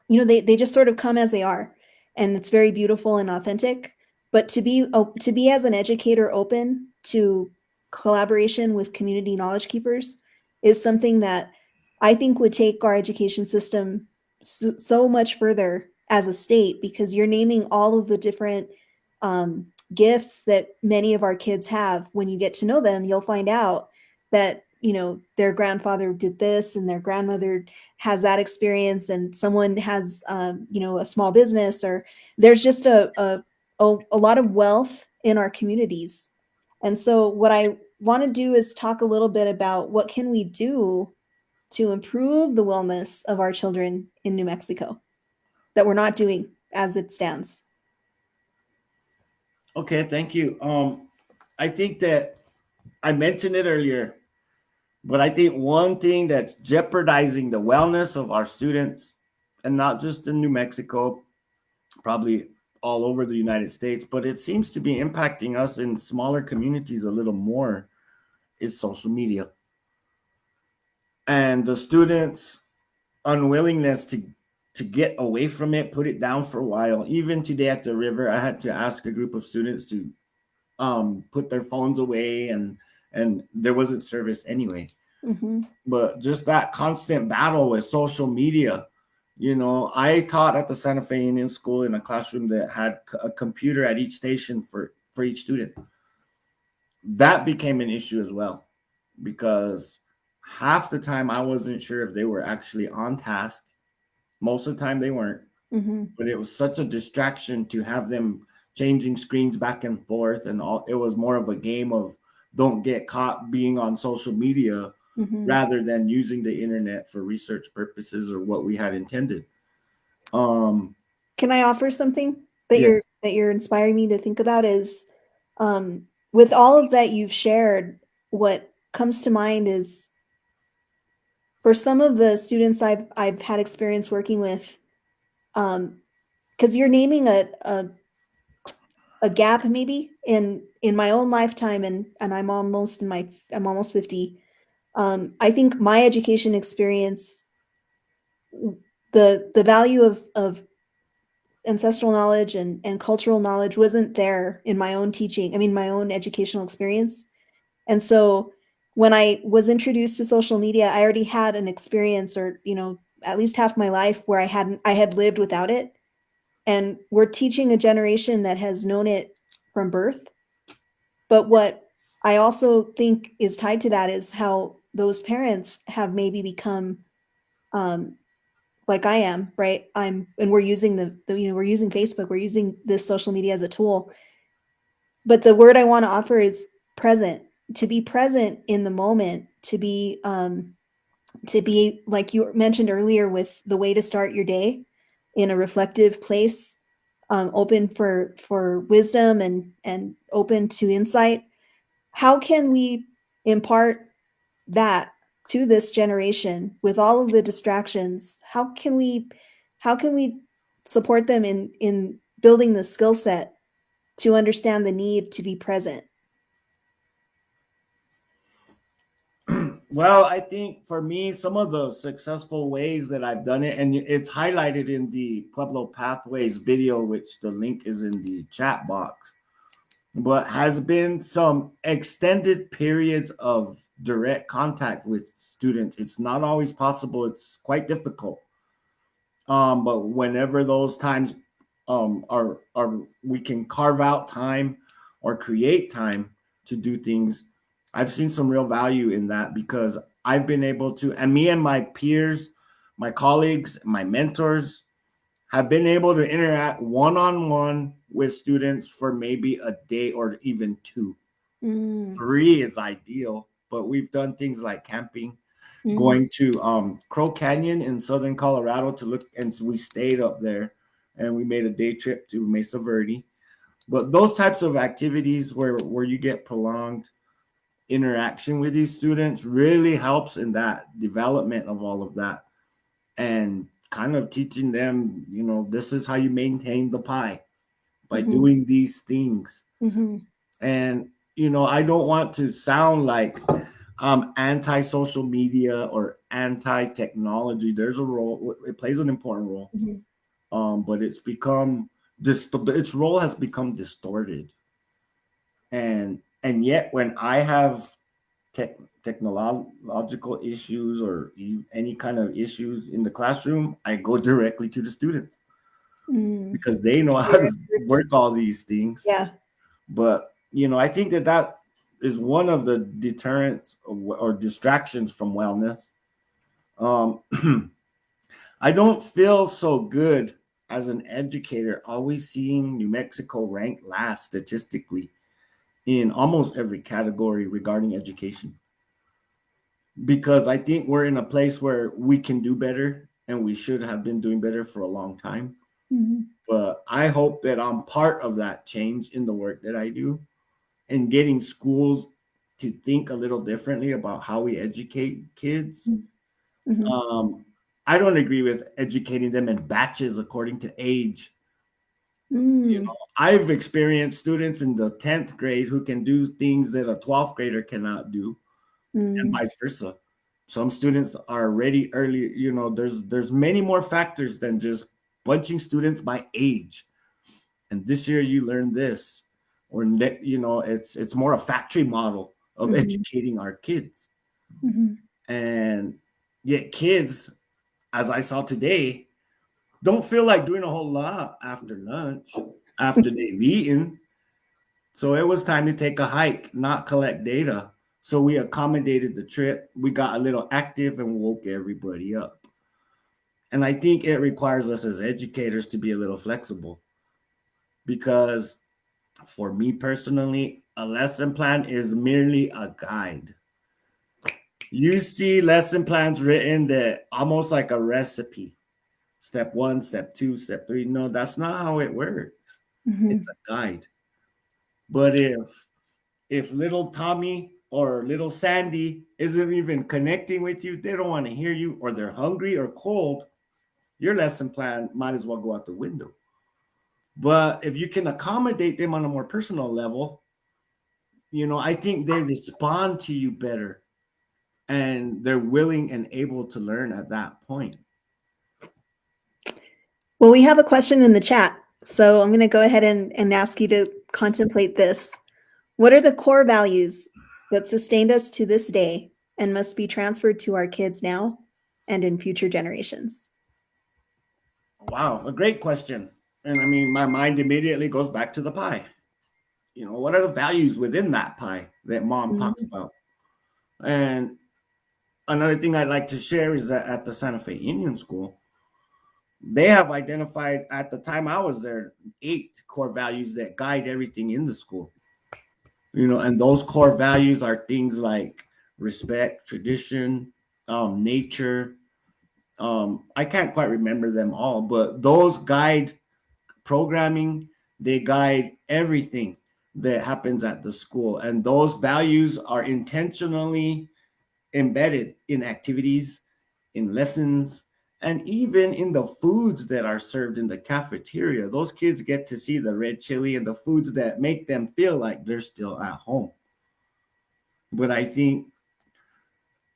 they just sort of come as they are, and it's very beautiful and authentic. But to be as an educator open to collaboration with community knowledge keepers is something that I think would take our education system so much further as a state, because you're naming all of the different gifts that many of our kids have. When you get to know them, you'll find out that their grandfather did this and their grandmother has that experience, and someone has a small business, or there's just a lot of wealth in our communities. And so what I want to do is talk a little bit about what can we do to improve the wellness of our children in New Mexico that we're not doing as it stands. Okay, thank you. I think that I mentioned it earlier, but I think one thing that's jeopardizing the wellness of our students, and not just in New Mexico, probably all over the United States, but it seems to be impacting us in smaller communities a little more, is social media. And the students' unwillingness to get away from it, put it down for a while. Even today at the river, I had to ask a group of students to put their phones away, and there wasn't service anyway. Mm-hmm. But just that constant battle with social media. I taught at the Santa Fe Union School in a classroom that had a computer at each station for each student. That became an issue as well, because half the time I wasn't sure if they were actually on task. Most of the time they weren't, Mm-hmm. but it was such a distraction to have them changing screens back and forth, and all. It was more of a game of don't get caught being on social media, Mm-hmm. rather than using the internet for research purposes or what we had intended. Um, Can I offer something that yes. you're inspiring me to think about is with all of that you've shared, what comes to mind is for some of the students I've had experience working with, because you're naming a gap maybe in my own lifetime, and I'm almost 50. I think my education experience, the value of ancestral knowledge and cultural knowledge wasn't there in my own teaching. I mean, my own educational experience. And so when I was introduced to social media, I already had an experience, or, at least half my life where I had lived without it. And we're teaching a generation that has known it from birth. But what I also think is tied to that is how those parents have maybe become um, like I am, right? And we're using we're using Facebook, we're using this social media as a tool. But the word I want to offer is present, to be present in the moment, to be like you mentioned earlier, with the way to start your day in a reflective place, open for wisdom and open to insight. How can we impart that to this generation with all of the distractions? How can we support them in building the skill set to understand the need to be present? Well, I think for me, some of the successful ways that I've done it, and it's highlighted in the Pueblo Pathways video, which the link is in the chat box, but has been some extended periods of direct contact with students. It's not always possible. It's quite difficult. But whenever those times are we can carve out time or create time to do things, I've seen some real value in that, because I've been able to, and me and my peers, my colleagues, my mentors have been able to interact one-on-one with students for maybe a day or even two. 3 is ideal, but we've done things like camping, going to Crow Canyon in southern Colorado to look, and so we stayed up there and we made a day trip to Mesa Verde. But those types of activities where you get prolonged interaction with these students really helps in that development of all of that, and kind of teaching them, this is how you maintain the pie, by doing these things. And I don't want to sound like anti-social media or anti-technology. There's a role; it plays an important role, but its role has become distorted. And yet, when I have technological issues or any kind of issues in the classroom, I go directly to the students, because they know how to work all these things. Yeah. But I think that is one of the deterrents or distractions from wellness. I don't feel so good as an educator always seeing New Mexico ranked last statistically in almost every category regarding education, because I think we're in a place where we can do better, and we should have been doing better for a long time. But I hope that I'm part of that change in the work that I do, and getting schools to think a little differently about how we educate kids. I don't agree with educating them in batches according to age. I've experienced students in the 10th grade who can do things that a 12th grader cannot do, and vice versa. Some students are ready early. There's many more factors than just bunching students by age. And this year you learn this, or it's more a factory model of educating our kids. And yet kids, as I saw today, don't feel like doing a whole lot after lunch, after they've eaten. So it was time to take a hike, not collect data. So we accommodated the trip. We got a little active and woke everybody up. And I think it requires us as educators to be a little flexible, because for me personally, a lesson plan is merely a guide. You see lesson plans written that almost like a recipe. Step 1, step 2, step 3. No, that's not how it works. It's a guide. But if little Tommy or little Sandy isn't even connecting with you, they don't want to hear you, or they're hungry or cold, your lesson plan might as well go out the window. But if you can accommodate them on a more personal level, I think they respond to you better, and they're willing and able to learn at that point. Well, we have a question in the chat, so I'm going to go ahead and ask you to contemplate this. What are the core values that sustained us to this day and must be transferred to our kids now and in future generations? Wow, a great question. And I mean, my mind immediately goes back to the pie. What are the values within that pie that mom talks about? And another thing I'd like to share is that at the Santa Fe Indian School, they have identified, at the time I was there, 8 core values that guide everything in the school. And those core values are things like respect, tradition, nature. I can't quite remember them all, but those guide programming. They guide everything that happens at the school. And those values are intentionally embedded in activities, in lessons, And even in the foods that are served in the cafeteria, those kids get to see the red chili and the foods that make them feel like they're still at home. But I think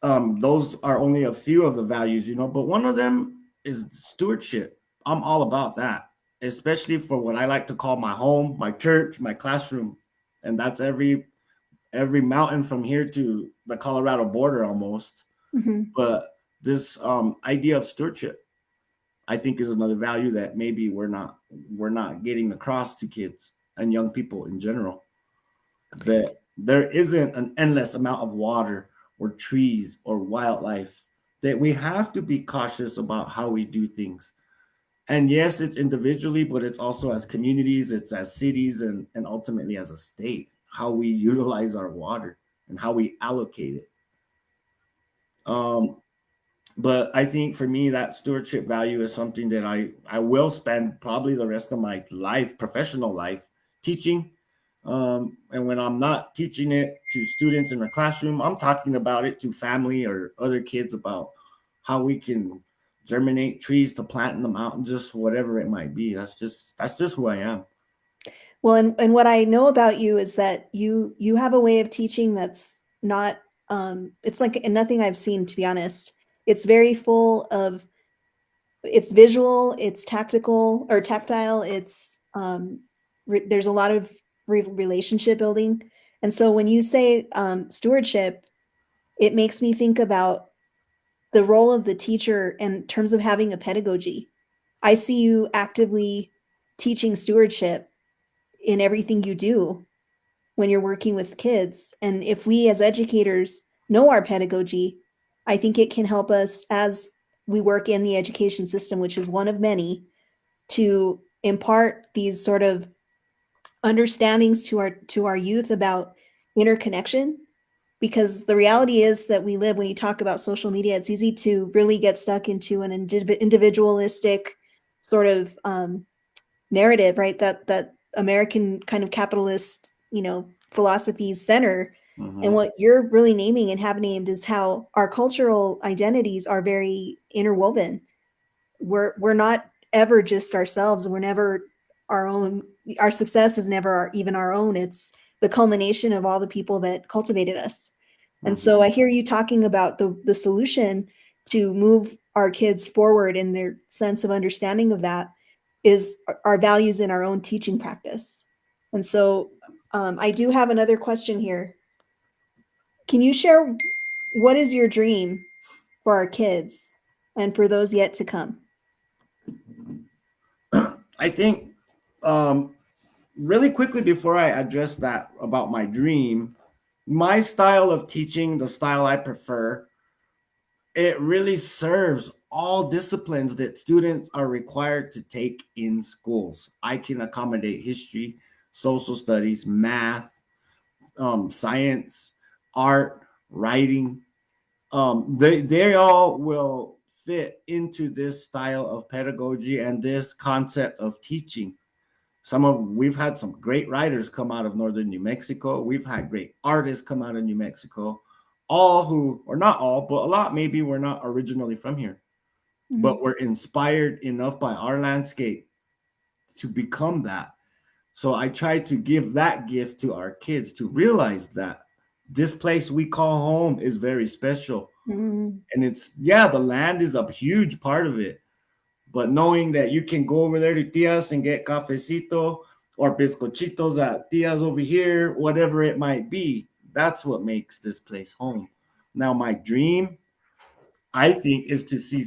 those are only a few of the values, but one of them is stewardship. I'm all about that, especially for what I like to call my home, my church, my classroom. And that's every mountain from here to the Colorado border almost. Mhm. But this idea of stewardship, I think, is another value that maybe we're not getting across to kids and young people in general. That there isn't an endless amount of water or trees or wildlife. That we have to be cautious about how we do things. And yes, it's individually, but it's also as communities, it's as cities, and ultimately as a state, how we utilize our water and how we allocate it. Um, but I think for me, that stewardship value is something that I will spend probably the rest of my life, professional life, teaching. And when I'm not teaching it to students in the classroom, I'm talking about it to family or other kids about how we can germinate trees to plant in the mountain, just whatever it might be. That's just who I am. Well, and what I know about you is that you have a way of teaching that's not it's like nothing I've seen, to be honest. It's very full of it's visual, it's tactical or tactile, it's there's a lot of relationship building. And so when you say stewardship, it makes me think about the role of the teacher in terms of having a pedagogy. I see you actively teaching stewardship in everything you do when you're working with kids. And if we as educators know our pedagogy, I think it can help us as we work in the education system, which is one of many, to impart these sort of understandings to our youth about interconnection. Because the reality is that we live, when you talk about social media, it's easy to really get stuck into an individualistic sort of narrative, right? That American kind of capitalist, philosophies center. And Mhm. what you're really naming and have named is how our cultural identities are very interwoven. We're not ever just ourselves. We're never our own. Our success is never even our own. It's the culmination of all the people that cultivated us. And so Mhm. I hear you talking about the solution to move our kids forward in their sense of understanding of that is our values in our own teaching practice. And so I do have another question here. Can you share what is your dream for our kids and for those yet to come? I think um, really quickly before I address that about my dream, my style of teaching, the style I prefer, it really serves all disciplines that students are required to take in schools. I can accommodate history, social studies, math, science, art, writing. They all will fit into this style of pedagogy and this concept of teaching. We've had some great writers come out of northern New Mexico. We've had great artists come out of New Mexico, all who, or not all, but a lot maybe were not originally from here, but Mhm. were inspired enough by our landscape to become that. So I try to give that gift to our kids to realize that this place we call home is very special. Mhm. And yeah, the land is a huge part of it. But knowing that you can go over there to Tias and get cafecito or bizcochitos at Tias over here, whatever it might be, that's what makes this place home. Now, my dream, I think, is to see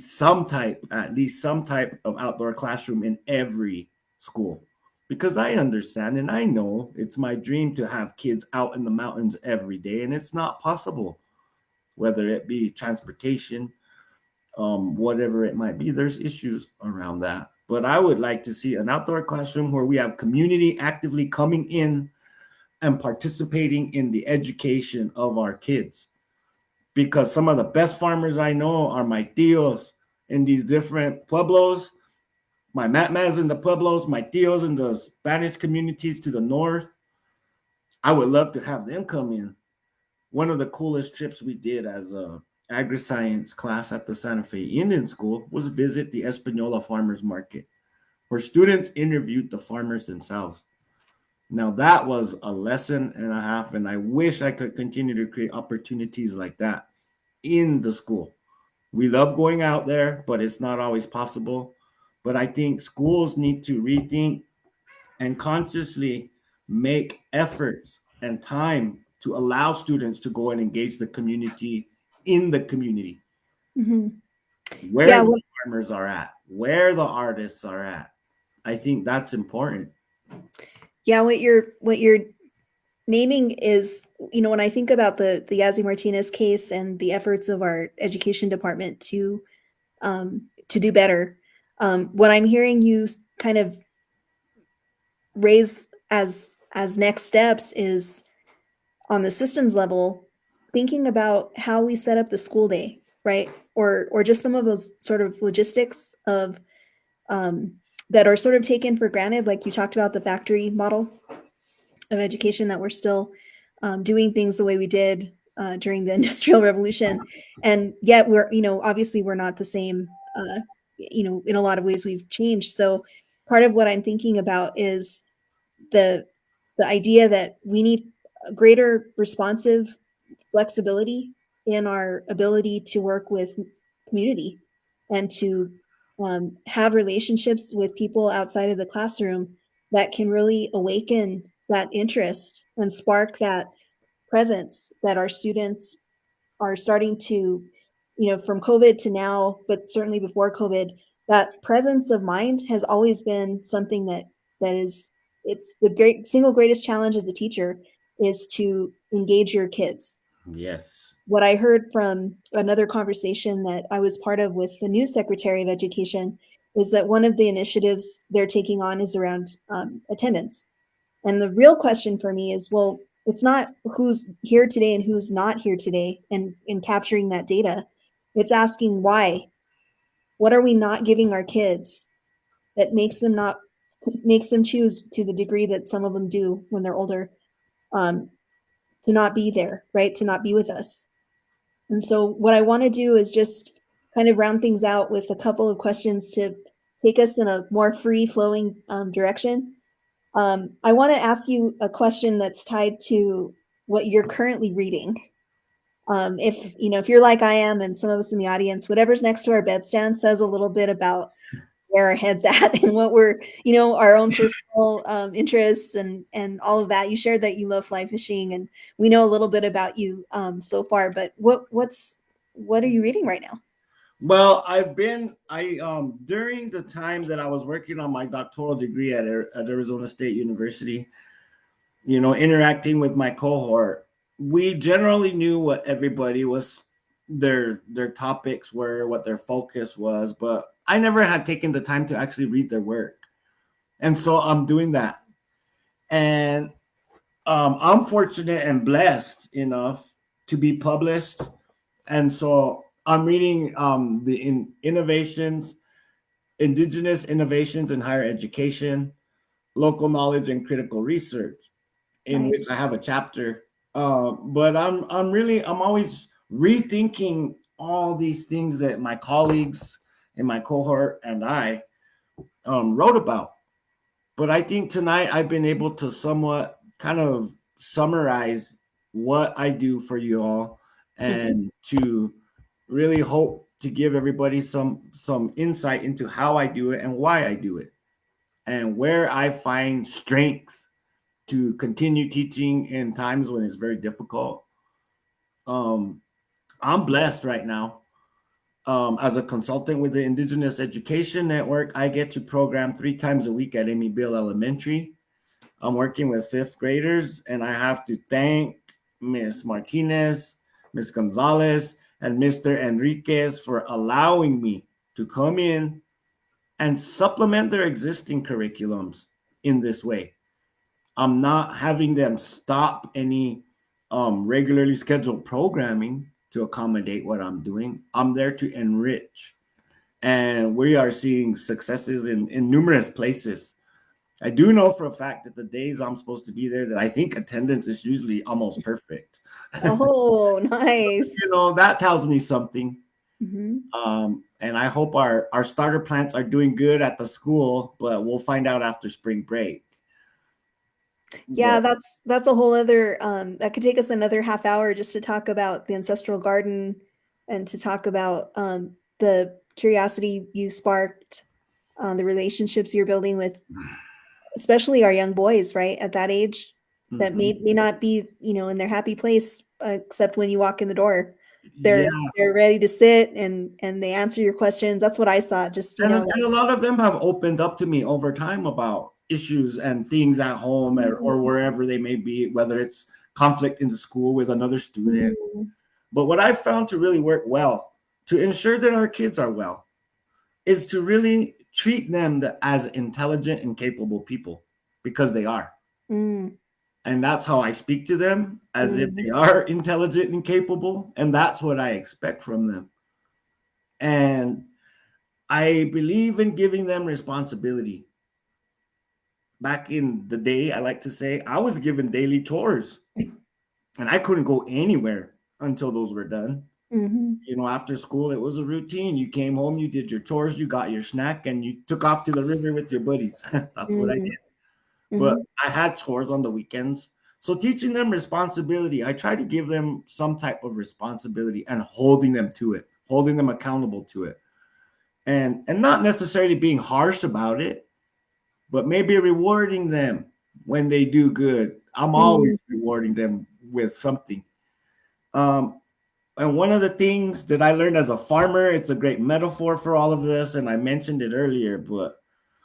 at least some type of outdoor classroom in every school. Because I understand and I know it's my dream to have kids out in the mountains every day, and it's not possible, whether it be transportation, whatever it might be. There's issues around that. But I would like to see an outdoor classroom where we have community actively coming in and participating in the education of our kids. Because some of the best farmers I know are my tios in these different pueblos, my matmas in the pueblos, my tios in the Spanish communities to the north. I would love to have them come in. One of the coolest trips we did as agri-science class at the Santa Fe Indian School was visit the Espanola Farmers Market, where students interviewed the farmers themselves. Now that was a lesson and a half, and I wish I could continue to create opportunities like that in the school. We love going out there, but it's not always possible. But I think schools need to rethink and consciously make efforts and time to allow students to go and engage the community in the community, Mhm. where Yeah, the farmers are at, where the artists are at. I think that's important. yeah, what you're naming is, when I think about the Yazzie Martinez case and the efforts of our education department to do better, what I'm hearing you kind of raise as next steps is on the systems level, thinking about how we set up the school day, right? Or just some of those sort of logistics of um, that are sort of taken for granted, like you talked about the factory model of education, that we're still doing things the way we did during the Industrial Revolution, and yet we're, obviously we're not the same. In a lot of ways we've changed. So part of what I'm thinking about is the the idea that we need a greater responsive flexibility in our ability to work with community and to have relationships with people outside of the classroom that can really awaken that interest and spark that presence that our students are starting to, from COVID to now, but certainly before COVID, that presence of mind has always been something that is, it's the single greatest challenge as a teacher is to engage your kids. Yes. What I heard from another conversation that I was part of with the new Secretary of Education is that one of the initiatives they're taking on is around attendance. And the real question for me is, well, it's not who's here today and who's not here today and in capturing that data. It's asking why. What are we not giving our kids that makes them choose to the degree that some of them do when they're older, um, to not be there, right? To not be with us. And so what I want to do is just kind of round things out with a couple of questions to take us in a more free flowing direction. I want to ask you a question that's tied to what you're currently reading. If you're like I am, and some of us in the audience, whatever's next to our bedstand says a little bit about where our head's at and what we're, our own personal interests and all of that. You shared that you love fly fishing, and we know a little bit about you so far. But what are you reading right now? Well, I during the time that I was working on my doctoral degree at Arizona State University, interacting with my cohort, we generally knew what everybody was their topics were, what their focus was, but I never had taken the time to actually read their work. And so I'm doing that. And I'm fortunate and blessed enough to be published. And so I'm reading innovations, indigenous innovations in higher education, local knowledge and critical research, in which Nice. I have a chapter. But I'm always rethinking all these things that my colleagues in my cohort and I wrote about. But I think tonight I've been able to somewhat kind of summarize what I do for you all, and to really hope to give everybody some insight into how I do it and why I do it and where I find strength to continue teaching in times when it's very difficult. Um, I'm blessed right now. As a consultant with the Indigenous Education Network, I get to program 3 times a week at Amy Bill Elementary. I'm working with fifth graders, and I have to thank Miss Martinez, Miss Gonzalez, and Mr. Enriquez for allowing me to come in and supplement their existing curriculums in this way. I'm not having them stop any regularly scheduled programming to accommodate what I'm doing. I'm there to enrich. And we are seeing successes in numerous places I do know for a fact that the days I'm supposed to be there, that I think attendance is usually almost perfect. Oh, nice. That tells me something. Mhm. And I hope our starter plants are doing good at the school, but we'll find out after spring break. Yeah, But that's a whole other that could take us another half hour just to talk about the ancestral garden and to talk about the curiosity you sparked, the relationships you're building with especially our young boys, right? At that age that mhm. may not be, in their happy place except when you walk in the door. Yeah, They're ready to sit and they answer your questions. That's what I saw. Just, and a lot of them have opened up to me over time about issues and things at home, or wherever they may be, whether it's conflict in the school with another student. mm, But what I've found to really work well to ensure that our kids are well is to really treat them as intelligent and capable people, because they are. mm, And that's how I speak to them, as if mm, they are intelligent and capable. And that's what I expect from them. And I believe in giving them responsibility. Back in the day, I like to say, I was given daily chores and I couldn't go anywhere until those were done. mhm, After school, it was a routine. You came home, you did your chores, you got your snack, and you took off to the river with your buddies. That's what I mm, did. But mhm, I had chores on the weekends. So teaching them responsibility, I try to give them some type of responsibility and holding them to it, holding them accountable to it. And not necessarily being harsh about it, but maybe rewarding them when they do good. I'm mm, always rewarding them with something. Um, and one of the things that I learned as a farmer, it's a great metaphor for all of this, and I mentioned it earlier, but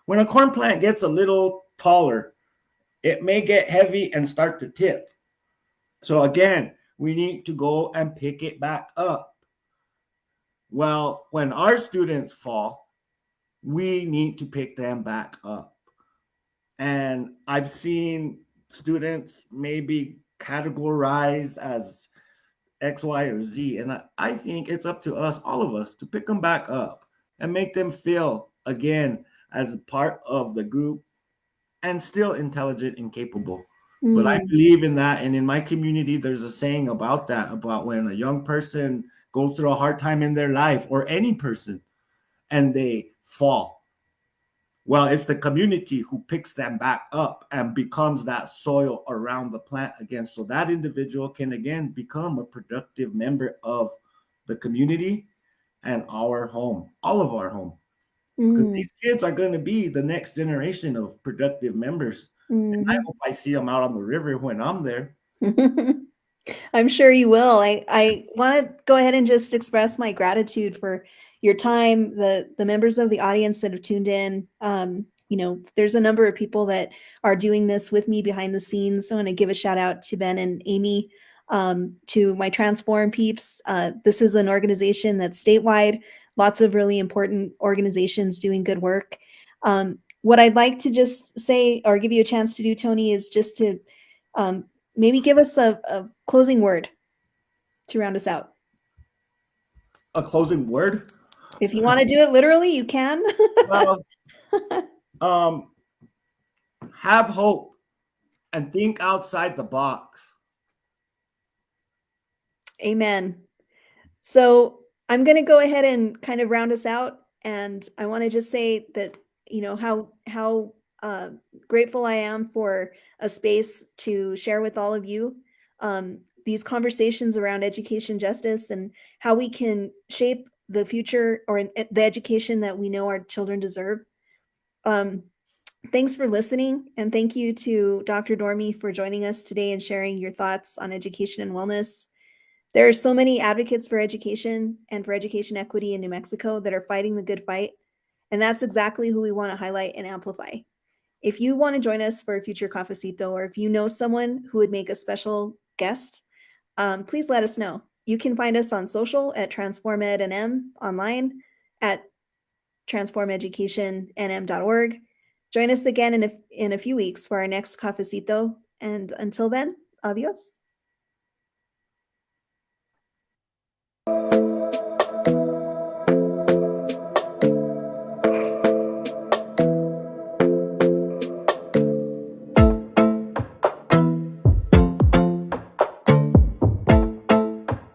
when a corn plant gets a little taller, it may get heavy and start to tip. So again, we need to go and pick it back up. Well, when our students fall, we need to pick them back up. And I've seen students maybe categorized as X, Y, or Z. And I think it's up to us, all of us, to pick them back up and make them feel again as a part of the group and still intelligent and capable. But I mm, believe in that. And in my community, there's a saying about that, about when a young person goes through a hard time in their life, or any person, and they fall. Well, it's the community who picks them back up and becomes that soil around the plant again. So that individual can again become a productive member of the community and our home, all of our home. Because mm, these kids are going to be the next generation of productive members. And I mhm. hope I see them out on the river when I'm there. I'm sure you will. I want to go ahead and just express my gratitude for your time, the members of the audience that have tuned in. There's a number of people that are doing this with me behind the scenes. I want to give a shout out to Ben and Amy, to my Transform peeps. This is an organization that's statewide, lots of really important organizations doing good work. What I'd like to just say or give you a chance to do, Tony, is just to um, maybe give us a closing word to round us out. A closing word? If you want to do it literally, you can. Well, um, have hope and think outside the box. Amen. So I'm going to go ahead and kind of round us out, and I want to just say that how grateful I am for a space to share with all of you these conversations around education justice and how we can shape the future or the education that we know our children deserve. Um, Thanks for listening, and thank you to Dr. Dorame for joining us today and sharing your thoughts on education and wellness. There are so many advocates for education and for education equity in New Mexico that are fighting the good fight, and that's exactly who we want to highlight and amplify. If you want to join us for a future cafecito, or if you know someone who would make a special guest, please let us know. You can find us on social at TransformEdNM, online at transformeducationnm.org. Join us again in a few weeks for our next cafecito. And until then, adios.